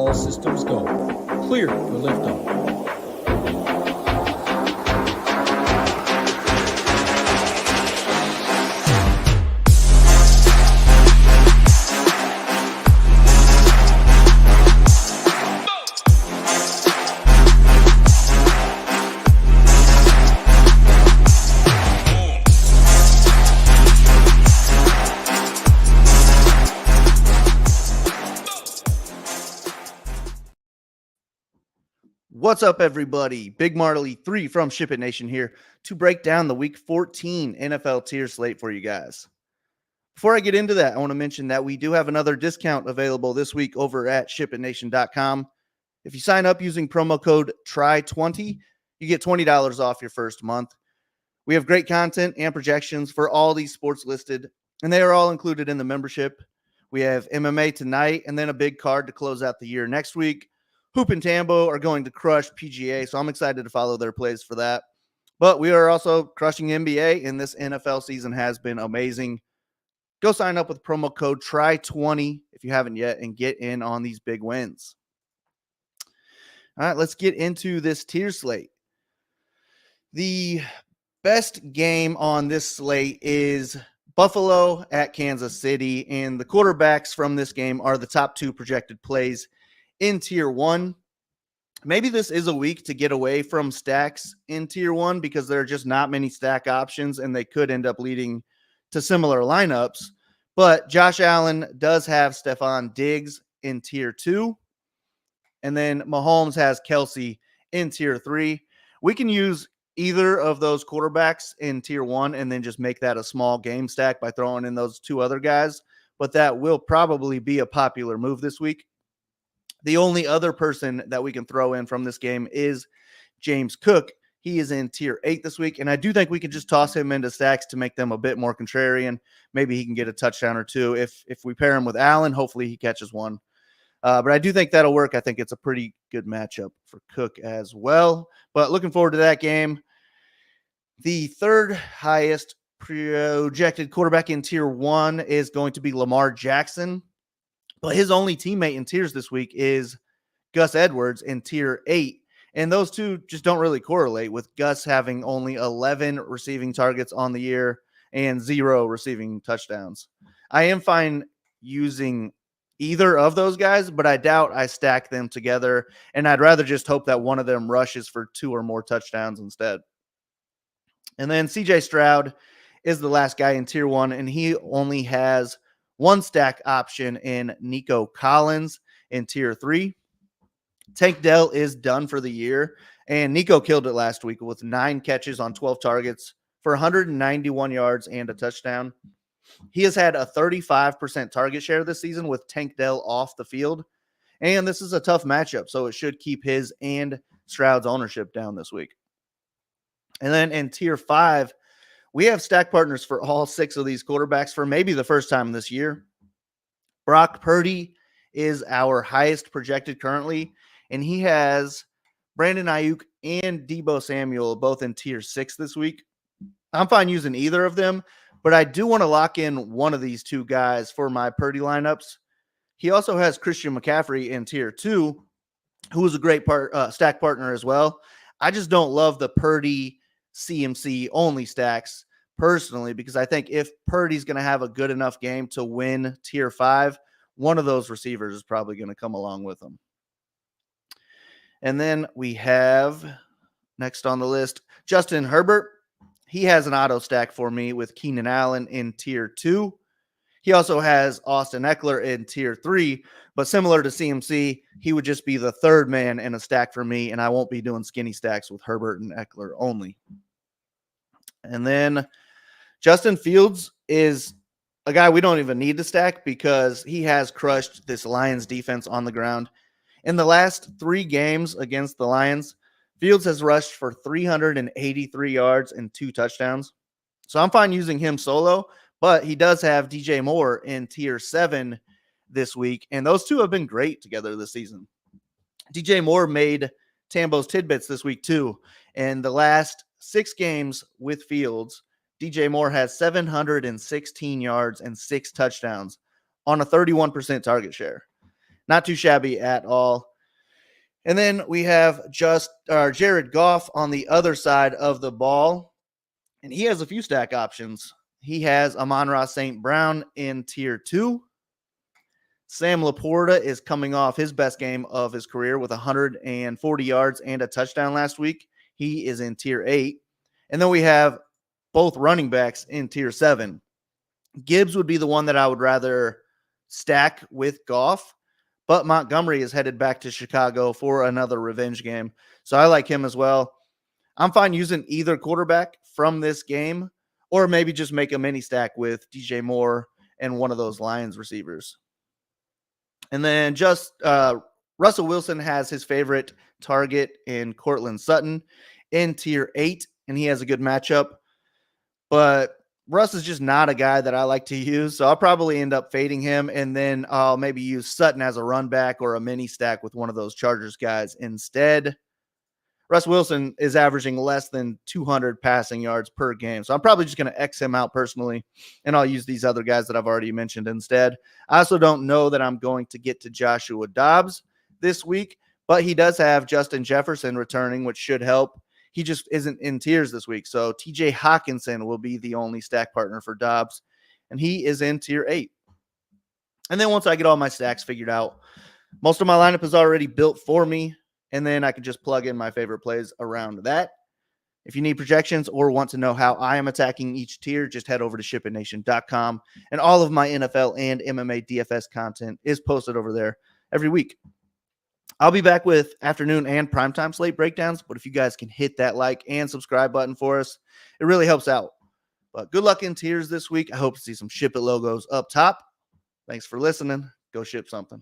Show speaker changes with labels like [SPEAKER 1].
[SPEAKER 1] All systems go. Clear for liftoff.
[SPEAKER 2] What's up, everybody? Big Marley 3 from SHIPIT Nation here to break down the Week 14 NFL Tiers Slate for you guys. Before I get into that, I want to mention that we do have another discount available this week over at SHIPITNation.com. If you sign up using promo code TRY20, you get $20 off your first month. We have great content and projections for all these sports listed, and they are all included in the membership. We have MMA tonight and then a big card to close out the year next week. Hoop and Tambo are going to crush PGA, so I'm excited to follow their plays for that. But we are also crushing NBA, and this NFL season has been amazing. Go sign up with promo code TRY20 if you haven't yet and get in on these big wins. All right, let's get into this tier slate. The best game on this slate is Buffalo at Kansas City, and the quarterbacks from this game are the top two projected plays in Tier 1. Maybe this is a week to get away from stacks in Tier 1 because there are just not many stack options and they could end up leading to similar lineups. But Josh Allen does have Stephon Diggs in Tier 2. And then Mahomes has Kelsey in Tier 3. We can use either of those quarterbacks in Tier 1 and then just make that a small game stack by throwing in those two other guys. But that will probably be a popular move this week. The only other person that we can throw in from this game is James Cook. He is in Tier 8 this week, and I do think we could just toss him into stacks to make them a bit more contrarian. Maybe he can get a touchdown or two. If we pair him with Allen, hopefully he catches one. But I do think that'll work. I think it's a pretty good matchup for Cook as well. But looking forward to that game. The third highest projected quarterback in Tier 1 is going to be Lamar Jackson. But his only teammate in tiers this week is Gus Edwards in Tier 8. And those two just don't really correlate, with Gus having only 11 receiving targets on the year and 0 receiving touchdowns. I am fine using either of those guys, but I doubt I stack them together. And I'd rather just hope that one of them rushes for 2 or more touchdowns instead. And then CJ Stroud is the last guy in Tier 1, and he only has one stack option in Nico Collins in Tier 3. Tank Dell is done for the year, and Nico killed it last week with 9 catches on 12 targets for 191 yards and a touchdown. He has had a 35% target share this season with Tank Dell off the field, and this is a tough matchup, so it should keep his and Stroud's ownership down this week. And then in Tier 5, we have stack partners for all 6 of these quarterbacks for maybe the first time this year. Brock Purdy is our highest projected currently, and he has Brandon Ayuk and Deebo Samuel both in Tier 6 this week. I'm fine using either of them, but I do want to lock in one of these two guys for my Purdy lineups. He also has Christian McCaffrey in Tier 2, who is a great stack partner as well. I just don't love the Purdy CMC only stacks personally, because I think if Purdy's going to have a good enough game to win Tier 5, one of those receivers is probably going to come along with him. And then we have next on the list, Justin Herbert. He has an auto stack for me with Keenan Allen in Tier 2. He also has Austin Eckler in Tier 3, but similar to CMC, he would just be the third man in a stack for me, and I won't be doing skinny stacks with Herbert and Eckler only. And then Justin Fields is a guy we don't even need to stack because he has crushed this Lions defense on the ground. In the last 3 games against the Lions, Fields has rushed for 383 yards and 2 touchdowns. So I'm fine using him solo, but he does have DJ Moore in Tier 7 this week, and those two have been great together this season. DJ Moore made Tambo's tidbits this week too. In the last 6 games with Fields, DJ Moore has 716 yards and 6 touchdowns on a 31% target share. Not too shabby at all. And then we have Jared Goff on the other side of the ball, and he has a few stack options. He has Amon-Ra St. Brown in tier 2. Sam Laporta is coming off his best game of his career with 140 yards and a touchdown last week. He is in tier 8. And then we have both running backs in tier 7. Gibbs would be the one that I would rather stack with Goff, but Montgomery is headed back to Chicago for another revenge game. So I like him as well. I'm fine using either quarterback from this game, or maybe just make a mini stack with DJ Moore and one of those Lions receivers. And then just Russell Wilson has his favorite target in Cortland Sutton in tier 8, and he has a good matchup. But Russ is just not a guy that I like to use, so I'll probably end up fading him, and then I'll maybe use Sutton as a run back or a mini stack with one of those Chargers guys instead. Russ Wilson is averaging less than 200 passing yards per game, so I'm probably just going to X him out personally, and I'll use these other guys that I've already mentioned instead. I also don't know that I'm going to get to Joshua Dobbs this week, but he does have Justin Jefferson returning, which should help. He just isn't in tiers this week, so TJ Hawkinson will be the only stack partner for Dobbs, and he is in tier 8. And then once I get all my stacks figured out, most of my lineup is already built for me, and then I can just plug in my favorite plays around that. If you need projections or want to know how I am attacking each tier, just head over to SHIPITNation.com, and all of my NFL and MMA DFS content is posted over there every week. I'll be back with afternoon and primetime slate breakdowns, but if you guys can hit that like and subscribe button for us, it really helps out. But good luck in tiers this week. I hope to see some Ship It logos up top. Thanks for listening. Go ship something.